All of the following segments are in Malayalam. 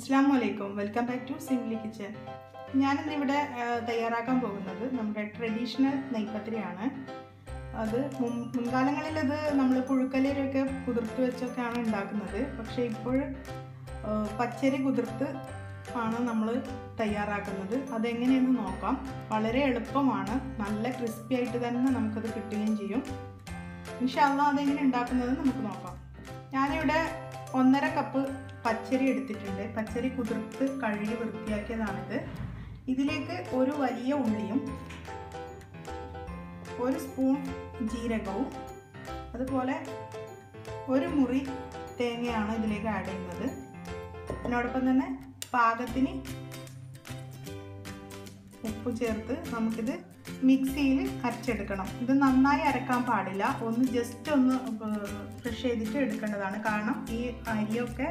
Assalamualaikum. Welcome back to Simply Kitchen. ഞാനിന്നിവിടെ തയ്യാറാക്കാൻ പോകുന്നത് നമ്മുടെ ട്രഡീഷണൽ നെയ്പത്തിരിയാണ്. അത് മുൻകാലങ്ങളിൽ ഇത് നമ്മൾ പുഴുക്കലരിയൊക്കെ കുതിർത്ത് വെച്ചൊക്കെയാണ് ഉണ്ടാക്കുന്നത്. പക്ഷേ ഇപ്പോൾ പച്ചരി കുതിർത്ത് ആണ് നമ്മൾ തയ്യാറാക്കുന്നത്. അതെങ്ങനെയെന്ന് നോക്കാം. വളരെ എളുപ്പമാണ്. നല്ല ക്രിസ്പി ആയിട്ട് തന്നെ നമുക്കത് കിട്ടുകയും ചെയ്യും. ഇൻഷാ അല്ലാഹ് അതെങ്ങനെ ഉണ്ടാക്കുന്നത് നമുക്ക് നോക്കാം. ഞാനിവിടെ 1.5 കപ്പ് പച്ചരി എടുത്തിട്ടുണ്ട്. പച്ചരി കുതിർത്ത് കഴുകി വൃത്തിയാക്കിയതാണിത്. ഇതിലേക്ക് ഒരു വലിയ ഉള്ളിയും 1 സ്പൂൺ ജീരകവും അതുപോലെ 1 മുറി തേങ്ങയാണ് ഇതിലേക്ക് ആഡ് ചെയ്യുന്നത്. അതിനോടൊപ്പം തന്നെ പാകത്തിന് ഉപ്പ് ചേർത്ത് നമുക്കിത് മിക്സിയിൽ അരച്ചെടുക്കണം. ഇത് നന്നായി അരക്കാൻ പാടില്ല. ജസ്റ്റ് ഒന്ന് ക്രഷ് ചെയ്തിട്ട് എടുക്കേണ്ടതാണ്. കാരണം ഈ അരിയൊക്കെ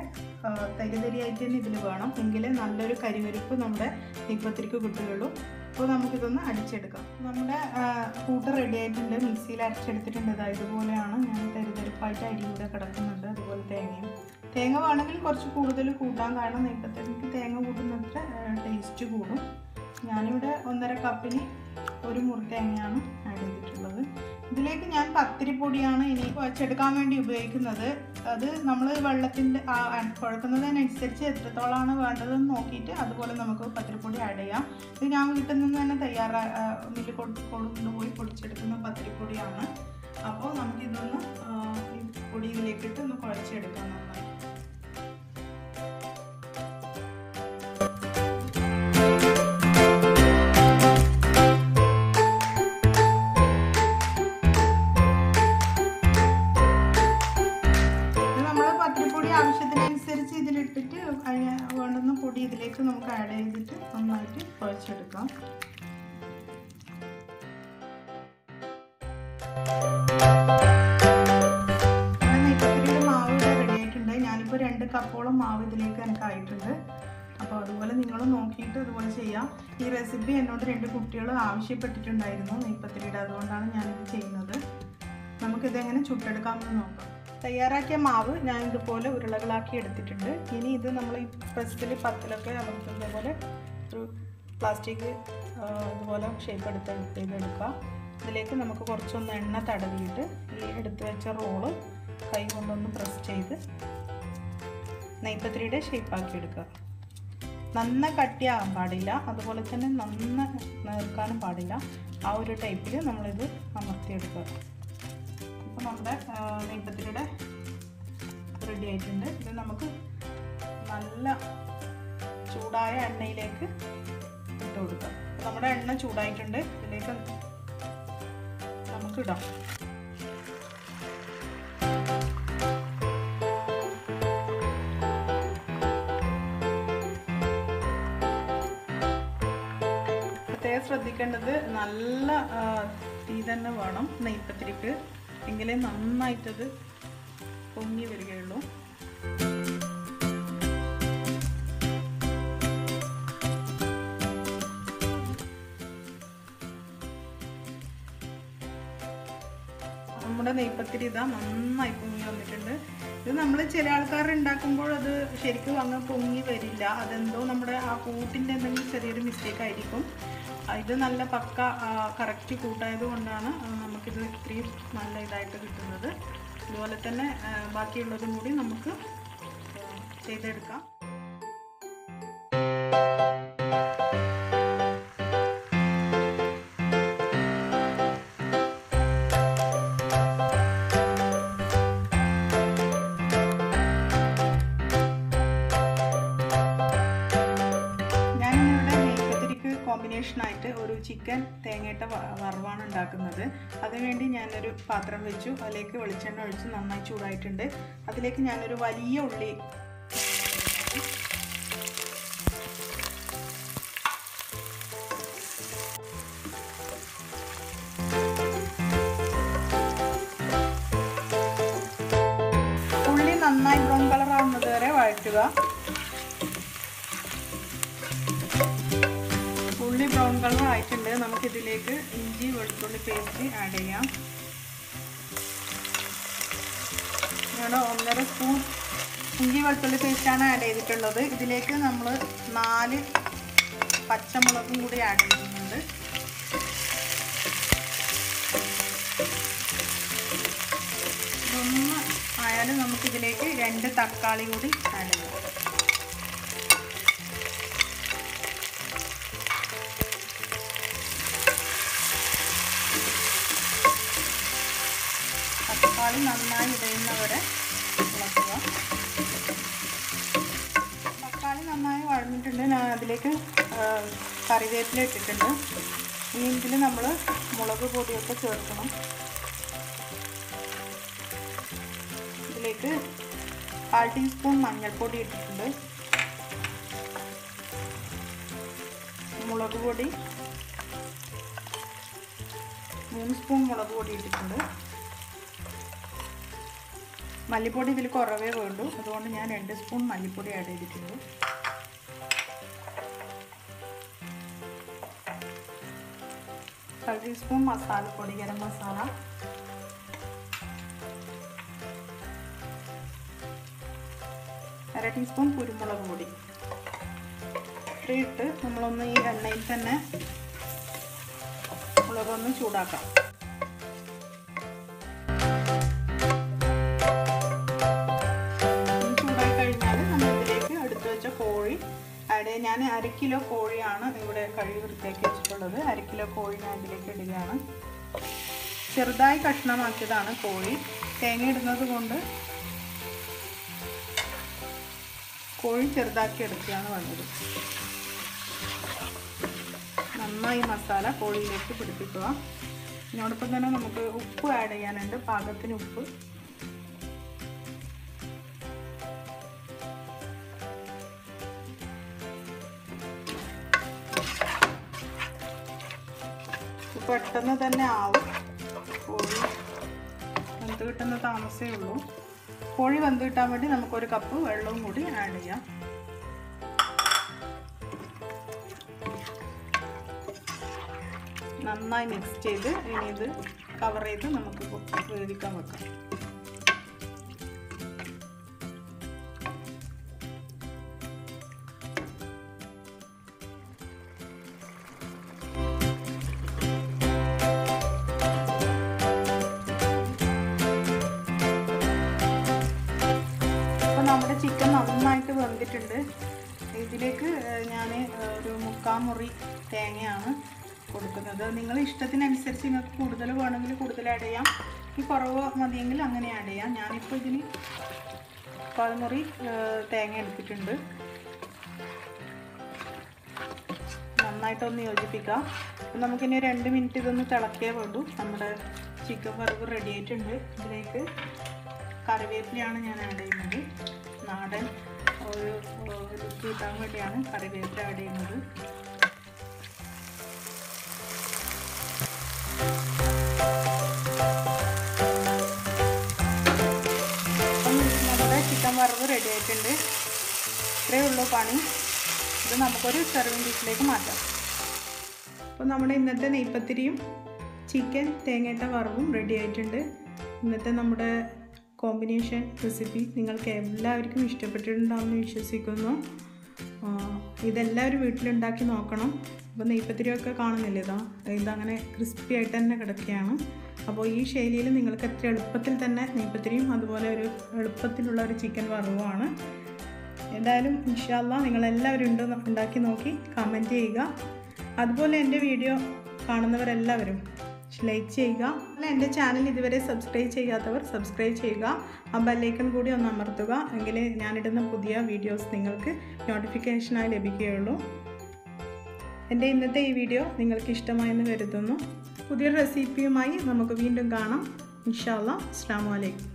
തരിതരിയായിട്ട് തന്നെ ഇതിൽ വേണം. എങ്കിലേ നല്ലൊരു കരിവരിപ്പ് നമ്മുടെ നെയ്പത്തിരിക്ക് കിട്ടുകയുള്ളൂ. അപ്പോൾ നമുക്കിതൊന്ന് അടിച്ചെടുക്കാം. നമ്മുടെ കൂട്ട് റെഡി ആയിട്ടുണ്ട്. മിക്സിയിൽ അരച്ചെടുത്തിട്ടുണ്ട്. ഇതുപോലെയാണ്. ഞാൻ തരിതരിപ്പായിട്ട് അരി കൂടെ കിടക്കുന്നുണ്ട്. അതുപോലെ തേങ്ങ വേണമെങ്കിൽ കുറച്ച് കൂടുതൽ കൂട്ടാൻ. കാരണം നെയ്പത്തിരിക്ക് തേങ്ങ കൂട്ടുന്നത്ര ടേസ്റ്റ് കൂടും. ഞാനിവിടെ 1.5 കപ്പിന് 1 മുറി തേങ്ങയാണ് ആഡ് ചെയ്തിട്ടുള്ളത്. ഇതിലേക്ക് ഞാൻ പത്തിരിപ്പൊടിയാണ് ഇനി കുഴച്ചെടുക്കാൻ വേണ്ടി ഉപയോഗിക്കുന്നത്. അത് നമ്മൾ വെള്ളത്തിൻ്റെ കുഴക്കുന്നതിനനുസരിച്ച് എത്രത്തോളമാണ് വേണ്ടതെന്ന് നോക്കിയിട്ട് അതുപോലെ നമുക്ക് പത്തിരിപ്പൊടി ആഡ് ചെയ്യാം. ഇത് ഞാൻ വീട്ടിൽ നിന്ന് തന്നെ മില്ലിൽ കൊണ്ടുപോയി പൊടിച്ചെടുക്കുന്ന പത്തിരിപ്പൊടിയാണ്. അപ്പോൾ നമുക്കിതൊന്ന് ഈ പൊടി ഇതിലേക്കിട്ട് ഒന്ന് കുഴച്ചെടുക്കാം നന്നായി. ആവശ്യത്തിനനുസരിച്ച് ഇതിലിട്ടിട്ട് അതിന് വേണ്ടുന്ന പൊടി ഇതിലേക്ക് നമുക്ക് ആഡ് ചെയ്തിട്ട് നന്നായിട്ട് കുഴച്ചെടുക്കാം. നെയ്പത്തിരിയുടെ മാവ് ഇവിടെ റെഡി ആയിട്ടുണ്ട്. ഞാനിപ്പോൾ 2 കപ്പോളം മാവ് ഇതിലേക്ക് എനിക്ക് ആയിട്ടുണ്ട്. അപ്പോൾ അതുപോലെ നിങ്ങൾ നോക്കിയിട്ട് അതുപോലെ ചെയ്യാം. ഈ റെസിപ്പി എന്നോട് 2 കുട്ടികൾ ആവശ്യപ്പെട്ടിട്ടുണ്ടായിരുന്നു നെയ്പത്തിരിയുടെ. അതുകൊണ്ടാണ് ഞാനിത് ചെയ്യുന്നത്. നമുക്കിതെങ്ങനെ ചുട്ടെടുക്കാമെന്ന് നോക്കാം. തയ്യാറാക്കിയ മാവ് ഞാൻ ഇതുപോലെ ഉരുളകളാക്കി എടുത്തിട്ടുണ്ട്. ഇനി ഇത് നമ്മൾ ഈ പ്രസ്സിൽ പത്തിലൊക്കെ അമർത്തുന്ന പോലെ ഒരു പ്ലാസ്റ്റിക് ഇതുപോലെ ഷേപ്പ് ചെയ്തെടുക്കാം. ഇതിലേക്ക് നമുക്ക് കുറച്ചൊന്ന് എണ്ണ തടവിയിട്ട് ഈ എടുത്ത് വെച്ച റോള് കൈ കൊണ്ടൊന്ന് പ്രസ് ചെയ്ത് നെയ്പത്തിരിയുടെ ഷേപ്പാക്കി എടുക്കുക. നന്നായി കട്ടിയാകാൻ പാടില്ല, അതുപോലെ തന്നെ നന്നായി നേർക്കാനും പാടില്ല. ആ ഒരു ടൈപ്പിൽ നമ്മളിത് അമർത്തിയെടുക്കുക. അപ്പോൾ നമ്മുടെ നെയ്പത്തിരിയുടെ റെഡി ആയിട്ടുണ്ട്. ഇത് നമുക്ക് നല്ല ചൂടായ എണ്ണയിലേക്ക് ഇട്ട് കൊടുക്കാം. നമ്മുടെ എണ്ണ ചൂടായിട്ടുണ്ട്. ഇതിലേക്ക് നമുക്ക് ഇടാം. പ്രത്യേകം ശ്രദ്ധിക്കേണ്ടത് നല്ല തീ തന്നെ വേണം നെയ്പത്തിരിക്ക്. എങ്കിലേ നന്നായിട്ടത് പൊങ്ങി വരികയുള്ളൂ. നമ്മുടെ നെയ്പത്തിരി ഇതാ നന്നായി പൊങ്ങി വന്നിട്ടുണ്ട്. ഇത് നമ്മൾ ചില ആൾക്കാർ ഉണ്ടാക്കുമ്പോൾ അത് ശരിക്കും അങ്ങ് പൊങ്ങി വരില്ല. അതെന്തോ നമ്മുടെ ആ കൂട്ടിൻ്റെ എന്തെങ്കിലും ചെറിയൊരു മിസ്റ്റേക്ക് ആയിരിക്കും. ഇത് നല്ല പക്ക കറക്റ്റ് കൂട്ടായത് കൊണ്ടാണ് നമുക്കിത് ഇത്രയും നല്ല ഇതായിട്ട് കിട്ടുന്നത്. അതുപോലെ തന്നെ ബാക്കിയുള്ളതും കൂടി നമുക്ക് ചെയ്തെടുക്കാം. കോമ്പിനേഷനായിട്ട് ഒരു ചിക്കൻ തേങ്ങയിട്ട വറവാണ് ഉണ്ടാക്കുന്നത്. അതിനുവേണ്ടി ഞാനൊരു പാത്രം വെച്ചു. അതിലേക്ക് വെളിച്ചെണ്ണ ഒഴിച്ച് നന്നായി ചൂടായിട്ടുണ്ട്. അതിലേക്ക് ഞാനൊരു വലിയ ഉള്ളി നന്നായി ബ്രൗൺ കളർ ആവുന്നത് വരെ വഴറ്റുക. ഉള്ളി ബ്രൗൺ കളർ ആയിട്ടുണ്ട്. നമുക്കിതിലേക്ക് ഇഞ്ചി വെളുത്തുള്ളി പേസ്റ്റ് ആഡ് ചെയ്യാം. ഞാൻ 1.5 സ്പൂൺ ഇഞ്ചി വെളുത്തുള്ളി പേസ്റ്റാണ് ആഡ് ചെയ്തിട്ടുള്ളത്. ഇതിലേക്ക് നമ്മൾ 4 പച്ചമുളകും കൂടി ആഡ് ചെയ്യുന്നുണ്ട്. ഇതൊന്ന് ആയാലും നമുക്കിതിലേക്ക് 2 തക്കാളി കൂടി ആഡ് ചെയ്യാം. തക്കാളി നന്നായി ഇടുന്നവരെ ഇളക്കുക. തക്കാളി നന്നായി വഴഞ്ഞിട്ടുണ്ട്. ഞാൻ അതിലേക്ക് കറിവേപ്പില ഇട്ടിട്ടുണ്ട്. ഇനി ഇതിൽ നമ്മൾ മുളക് പൊടിയൊക്കെ ചേർക്കണം. ഇതിലേക്ക് 1/4 ടീസ്പൂൺ മഞ്ഞൾപ്പൊടി ഇട്ടിട്ടുണ്ട്. മുളക് പൊടി 3 സ്പൂൺ മുളക് പൊടി ഇട്ടിട്ടുണ്ട്. മല്ലിപ്പൊടി ഇതിൽ കുറവേ വേണ്ടൂ, അതുകൊണ്ട് ഞാൻ 2 സ്പൂൺ മല്ലിപ്പൊടി ആഡ് ചെയ്തിട്ടുണ്ട്. 1/2 ടീസ്പൂൺ മസാലപ്പൊടി, ഗരം മസാല, 1/2 ടീസ്പൂൺ കുരുമുളക് പൊടി ഇട്ട് നമ്മളൊന്ന് ഈ എണ്ണയിൽ തന്നെ മുളകൊന്ന് ചൂടാക്കാം. കോഴി ആഡ് ചെയ്യാൻ ഞാൻ 1/2 കിലോ കോഴിയാണ് ഇവിടെ കഴുകി വൃത്തിയാക്കി വെച്ചിട്ടുള്ളത്. 1/2 കിലോ കോഴി ഞാൻ ഇതിലേക്ക് ഇടുകയാണ്. ചെറുതായി കഷ്ണമാക്കിയതാണ് കോഴി. തേങ്ങ ഇടുന്നത് കൊണ്ട് കോഴി ചെറുതാക്കി എടുക്കുകയാണ് വേണ്ടത്. നന്നായി മസാല കോഴിയിലേക്ക് പിടിപ്പിക്കുക. ഇതിനോടൊപ്പം തന്നെ നമുക്ക് ഉപ്പ് ആഡ് ചെയ്യാനുണ്ട്. പാകത്തിന് ഉപ്പ്. പെട്ടെന്ന് തന്നെ ആവും. കോഴി വെന്ത് കിട്ടുന്ന താമസമേ ഉള്ളൂ. കോഴി വെന്ത് കിട്ടാൻ വേണ്ടി നമുക്കൊരു കപ്പ് വെള്ളവും കൂടി ആഡ് ചെയ്യാം. നന്നായി മിക്സ് ചെയ്ത് ഇനി ഇത് കവർ ചെയ്ത് നമുക്ക് വേവിക്കാൻ വെക്കാം. നമ്മുടെ ചിക്കൻ നന്നായിട്ട് വെന്തിട്ടുണ്ട്. ഇതിലേക്ക് ഞാൻ ഒരു 3/4 മുറി തേങ്ങയാണ് കൊടുക്കുന്നത്. നിങ്ങൾ ഇഷ്ടത്തിനനുസരിച്ച് നിങ്ങൾക്ക് കൂടുതൽ വേണമെങ്കിൽ കൂടുതൽ ആഡ് ചെയ്യാം. ഈ കുറവ് മതിയെങ്കിൽ അങ്ങനെ ആഡ് ചെയ്യാം. ഞാനിപ്പോൾ ഇതിന് 1/4 മുറി തേങ്ങ എടുത്തിട്ടുണ്ട്. നന്നായിട്ടൊന്ന് യോജിപ്പിക്കാം. അപ്പം നമുക്കിനി 2 മിനിറ്റ് ഇതൊന്ന് തിളക്കേ വേണ്ടൂ. നമ്മുടെ ചിക്കൻ വറവ് റെഡി ആയിട്ടുണ്ട്. ഇതിലേക്ക് കറിവേപ്പിലയാണ് ഞാൻ ആഡ് ചെയ്യുന്നത്. നാടൻ ഒരു കിട്ടാൻ വേണ്ടിയാണ് കറിവേപ്പില ആഡ് ചെയ്യുന്നത്. നമ്മുടെ ചിക്കൻ വറവ് റെഡി ആയിട്ടുണ്ട്. ഇത്രയേ ഉള്ളൂ പണി. ഇത് നമുക്കൊരു സെർവിങ് ഡിഷിലേക്ക് മാറ്റാം. അപ്പോൾ നമ്മുടെ ഇന്നത്തെ നെയ്പത്തിരിയും ചിക്കൻ തേങ്ങയിട്ട വറവും റെഡി ആയിട്ടുണ്ട്. ഇന്നത്തെ നമ്മുടെ കോമ്പിനേഷൻ റെസിപ്പി നിങ്ങൾക്ക് എല്ലാവർക്കും ഇഷ്ടപ്പെട്ടിട്ടുണ്ടാവുമെന്ന് വിശ്വസിക്കുന്നു. ഇതെല്ലാവരും വീട്ടിലുണ്ടാക്കി നോക്കണം. അപ്പോൾ നെയ്പത്തിരിയൊക്കെ കാണുന്നില്ല, ഇതങ്ങനെ ക്രിസ്പി ആയിട്ട് തന്നെ കിടക്കുകയാണ്. അപ്പോൾ ഈ ശൈലിയിൽ നിങ്ങൾക്ക് എത്ര എളുപ്പത്തിൽ തന്നെ നെയ്പത്തിരിയും അതുപോലെ ഒരു എളുപ്പത്തിലുള്ള ഒരു ചിക്കൻ വറവുമാണ്. എന്തായാലും ഇൻഷാ അല്ലാഹ് നിങ്ങളെല്ലാവരും ഉണ്ടാക്കി നോക്കി കമൻറ്റ് ചെയ്യുക. അതുപോലെ എൻ്റെ വീഡിയോ കാണുന്നവരെല്ലാവരും ലൈക്ക് ചെയ്യുക. അല്ല, എൻ്റെ ചാനൽ ഇതുവരെ സബ്സ്ക്രൈബ് ചെയ്യാത്തവർ സബ്സ്ക്രൈബ് ചെയ്യുക. ആ ബെല്ലൈക്കൺ കൂടി ഒന്ന് അമർത്തുക. എങ്കിലേ ഞാനിടുന്ന പുതിയ വീഡിയോസ് നിങ്ങൾക്ക് നോട്ടിഫിക്കേഷനായി ലഭിക്കുകയുള്ളൂ. എൻ്റെ ഇന്നത്തെ ഈ വീഡിയോ നിങ്ങൾക്ക് ഇഷ്ടമായെന്ന് കരുതുന്നു. പുതിയൊരു റെസിപ്പിയുമായി നമുക്ക് വീണ്ടും കാണാം. ഇൻഷാ അല്ലാഹ്. അസ്സലാമു അലൈക്കും.